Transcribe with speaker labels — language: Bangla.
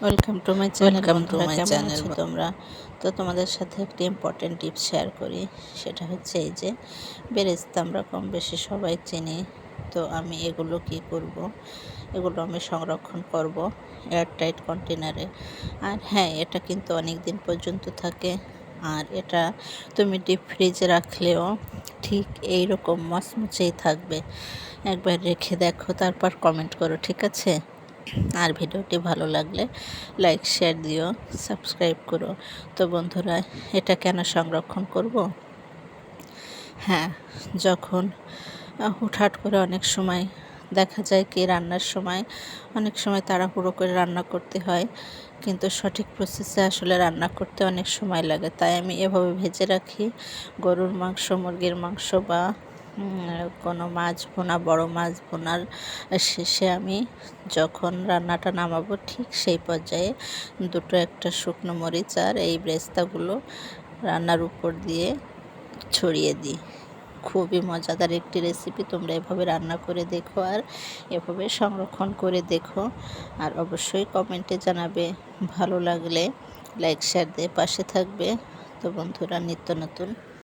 Speaker 1: Welcome to my channel.
Speaker 2: Welcome to
Speaker 1: বন্ধুরা,
Speaker 2: মাই
Speaker 1: কেমন
Speaker 2: চ্যানেল।
Speaker 1: আছো তোমরা? তো তোমাদের সাথে একটি ইম্পর্টেন্ট টিপস শেয়ার করি। সেটা হচ্ছে এই যে বেরেস্তা আমরা কম বেশি সবাই চিনি। তো আমি এগুলো কি করব, এগুলো আমি সংরক্ষণ করব এয়ারটাইট কন্টেনারে। আর হ্যাঁ, এটা কিন্তু অনেক দিন পর্যন্ত থাকে। আর এটা তুমি ডিপ ফ্রিজে রাখলেও ঠিক এই রকম মচমচেই থাকবে। একবার রেখে দেখো, তারপর কমেন্ট করো, ঠিক আছে? আর ভিডিওটি ভালো লাগলে লাইক শেয়ার দিও, সাবস্ক্রাইব করো। তো বন্ধুরা, এটা কেন সংরক্ষণ করব? হ্যাঁ, যখন হুটহাট করে অনেক সময় দেখা যায় কি রান্নার সময় অনেক সময় তাড়াহুড়ো করে রান্না করতে হয়, কিন্তু সঠিক প্রসেসে আসলে রান্না করতে অনেক সময় লাগে। তাই আমি এভাবে ভেজে রাখি। গরুর মাংস, মুরগির মাংস বা কোনো মাছ ভুনা, বড় মাছ ভুনার শেষে আমি যখন রান্নাটা নামাবো ঠিক সেই পর্যায়ে দুটো একটা শুকনো মরিচ আর এই বেরেস্তাগুলো রান্নার উপর দিয়ে ছড়িয়ে দিই। খুবই মজাদার একটি রেসিপি। তোমরা এভাবে রান্না করে দেখো আর এভাবে সংরক্ষণ করে দেখো। আর অবশ্যই কমেন্টে জানাবে। ভালো লাগলে লাইক শেয়ার দিয়ে পাশে থাকবে। তো বন্ধুরা, নিত্য নতুন